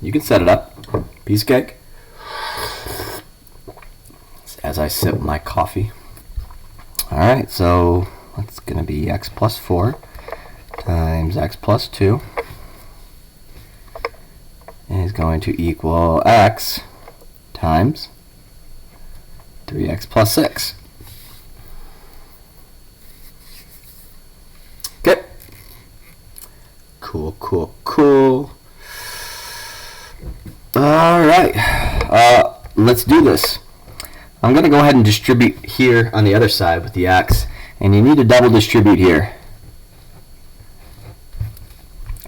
You can set it up. Piece of cake. As I sip my coffee. Alright, so that's going to be x plus 4 times x plus 2 is going to equal x times 3x plus 6. Okay. Cool, cool, cool. Alright, let's do this. I'm going to go ahead and distribute here on the other side with the x, and you need to double distribute here.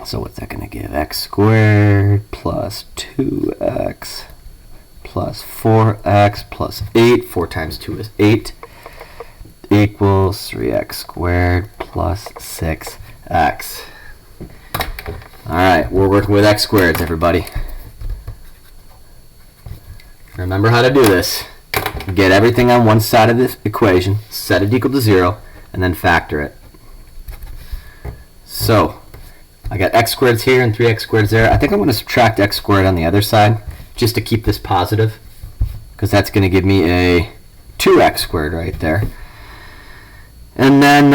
So what's that going to give? X squared plus 2x plus 4x plus 8. 4 times 2 is 8 equals 3x squared plus 6x. Alright, we're working with x squareds, everybody. Remember how to do this. Get everything on one side of this equation, set it equal to 0, and then factor it. So, I got x squareds here and 3x squareds there. I think I'm going to subtract x squared on the other side, just to keep this positive, because that's going to give me a 2x squared right there. And then,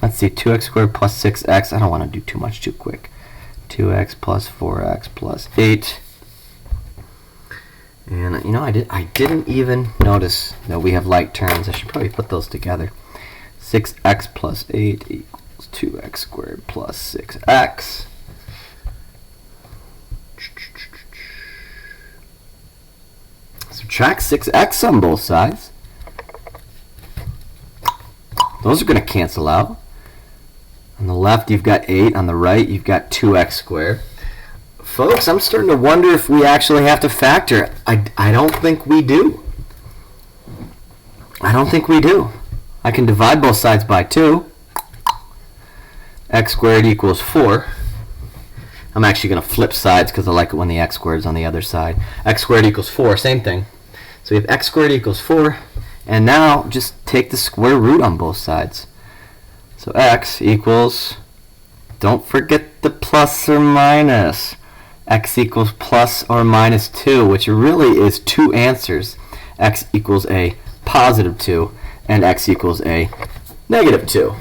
let's see, 2x squared plus 6x. I don't want to do too much too quick. 2x plus 4x plus 8. And you know, I didn't even notice that we have like terms. I should probably put those together. 6x plus 8 equals 2x squared plus 6x. Subtract 6x on both sides. Those are going to cancel out. On the left you've got 8. On the right you've got 2x squared. Folks, I'm starting to wonder if we actually have to factor. I don't think we do. I don't think we do. I can divide both sides by 2. X squared equals 4. I'm actually going to flip sides because I like it when the x squared is on the other side. X squared equals 4, same thing. So we have x squared equals 4. And now just take the square root on both sides. So x equals, don't forget the plus or minus. X equals plus or minus 2, which really is two answers. X equals a positive 2, and x equals a negative 2.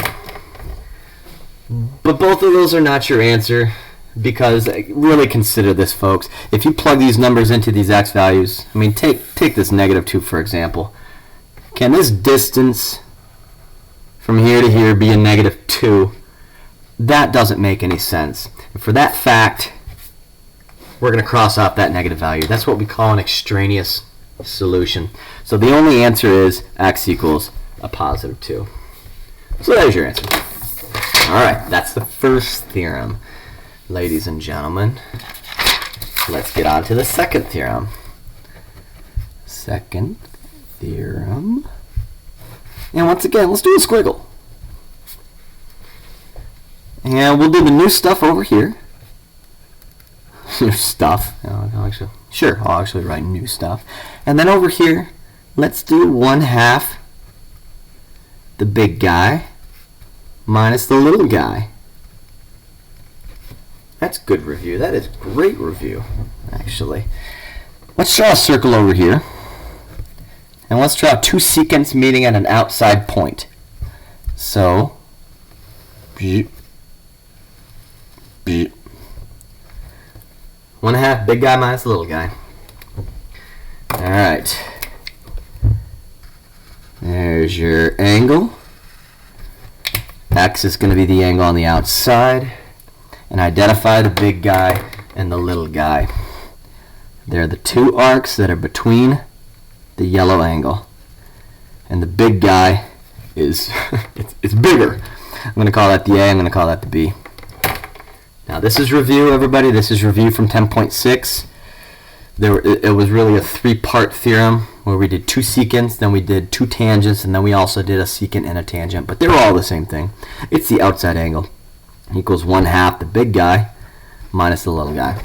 But both of those are not your answer, because really consider this, folks. If you plug these numbers into these x values, I mean, take this negative 2, for example. Can this distance from here to here be a negative 2? That doesn't make any sense. And for that fact, we're going to cross off that negative value. That's what we call an extraneous solution. So the only answer is x equals a positive 2. So there's your answer. Alright, that's the first theorem, ladies and gentlemen. Let's get on to the second theorem. Second theorem. And once again, let's do a squiggle. And we'll do the new stuff over here. New stuff. I'll actually write new stuff. And then over here, let's do 1/2 the big guy minus the little guy. That's good review. That is great review, actually. Let's draw a circle over here. And let's draw two secants meeting at an outside point. So, 1/2 big guy minus little guy. Alright. There's your angle. X is going to be the angle on the outside. And identify the big guy and the little guy. They're the two arcs that are between the yellow angle. And the big guy is it's bigger. I'm going to call that the A, I'm going to call that the B. Now this is review, everybody. This is review from 10.6. It was really a 3-part theorem where we did 2 secants, then we did 2 tangents, and then we also did a secant and a tangent. But they're all the same thing. It's the outside angle equals 1/2 the big guy minus the little guy.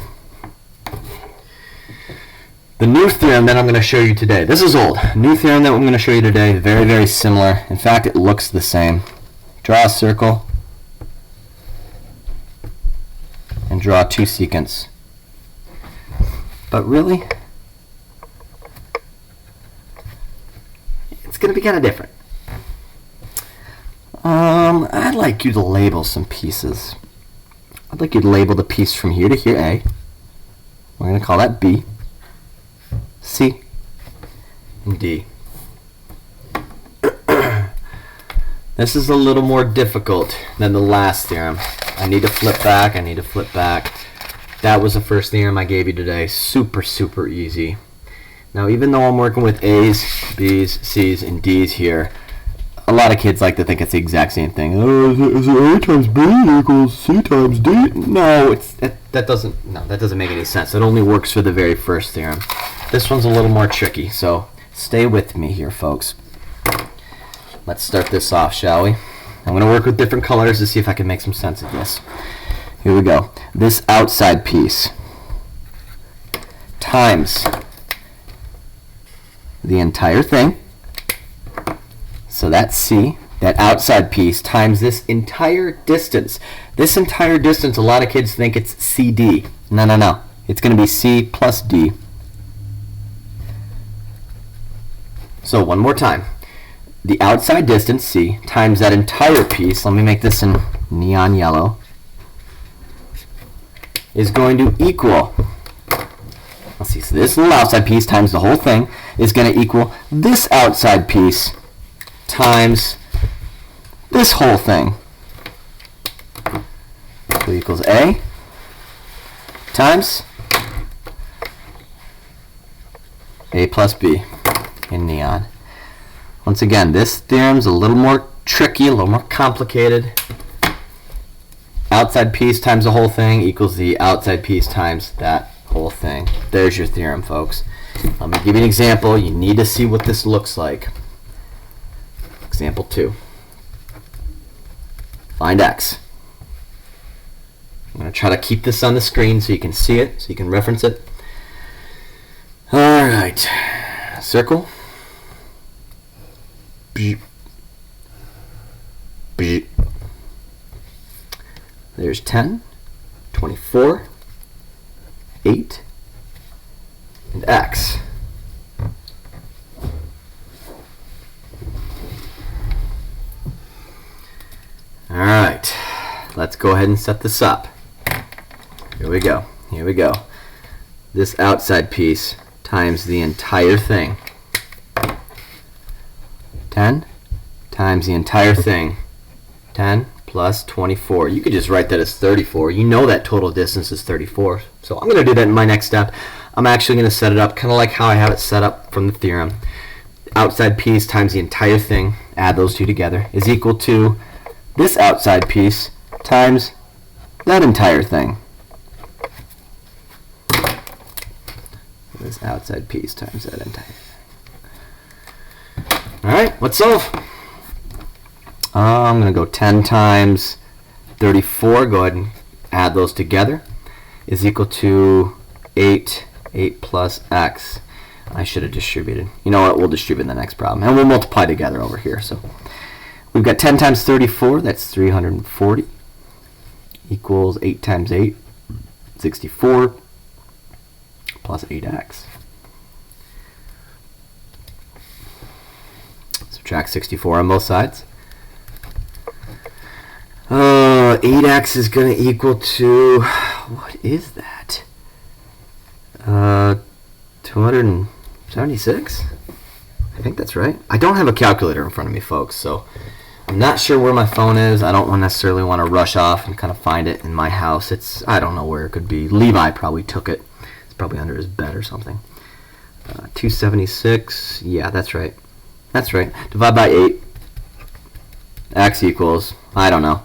The new theorem that I'm going to show you today. This is old. New theorem that I'm going to show you today. Very, very similar. In fact, it looks the same. Draw a circle. And draw 2 secants. but really, it's going to be kind of different. I'd like you to label some pieces. I'd like you to label the piece from here to here A. We're going to call that B, C, and D. This is a little more difficult than the last theorem. I need to flip back. That was the first theorem I gave you today. Super, super easy. Now, even though I'm working with A's, B's, C's, and D's here, a lot of kids like to think it's the exact same thing. Oh, is it A times B equals C times D? No, that doesn't make any sense. It only works for the very first theorem. This one's a little more tricky, so stay with me here, folks. Let's start this off, shall we? I'm going to work with different colors to see if I can make some sense of this. Here we go. This outside piece times the entire thing. So that's C. That outside piece times this entire distance. This entire distance, a lot of kids think it's CD. No. It's going to be C plus D. So one more time. The outside distance, C, times that entire piece, let me make this in neon yellow, is going to equal, let's see, so this little outside piece times the whole thing is going to equal this outside piece times this whole thing. So equals A times A plus B in neon. Once again, this theorem's a little more tricky, a little more complicated. Outside piece times the whole thing equals the outside piece times that whole thing. There's your theorem, folks. Let me give you an example. You need to see what this looks like. Example 2. Find x. I'm going to try to keep this on the screen so you can see it, so you can reference it. All right. Circle. Beep. Beep. There's 10, 24, 8, and x. All right, let's go ahead and set this up. Here we go. This outside piece times the entire thing. 10 times the entire thing. 10 plus 24. You could just write that as 34. You know that total distance is 34. So I'm going to do that in my next step. I'm actually going to set it up kind of like how I have it set up from the theorem. Outside piece times the entire thing, add those two together, is equal to this outside piece times that entire thing. This outside piece times that entire thing. Alright, let's solve. I'm going to go 10 times 34. Go ahead and add those together. Is equal to 8 plus x. I should have distributed. You know what? We'll distribute the next problem. And we'll multiply together over here. So we've got 10 times 34. That's 340. Equals 8 times 8. 64. Plus 8x. Subtract 64 on both sides. 8x is going to equal to, what is that? 276? I think that's right. I don't have a calculator in front of me, folks, so I'm not sure where my phone is. I don't necessarily want to rush off and kind of find it in my house. I don't know where it could be. Levi probably took it. It's probably under his bed or something. 276, yeah, that's right. That's right. Divide by 8. X equals, I don't know.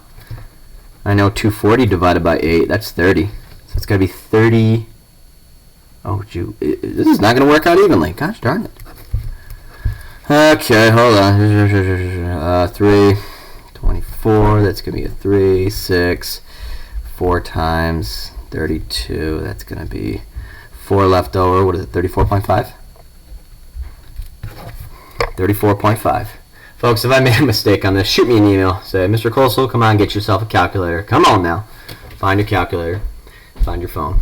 I know 240 divided by 8, that's 30. So it's got to be 30. Oh, this is not going to work out evenly. Gosh darn it. Okay, hold on. 3, 24, that's going to be a 3, 6, 4 times 32, that's going to be 4 left over. What is it, 34.5? 34.5. Folks, if I made a mistake on this, shoot me an email. Say, Mr. Kosal, come on, get yourself a calculator. Come on now. Find a calculator. Find your phone.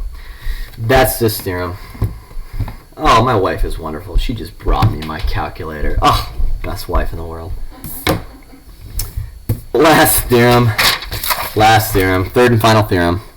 That's this theorem. Oh, my wife is wonderful. She just brought me my calculator. Oh, best wife in the world. Last theorem. Third and final theorem.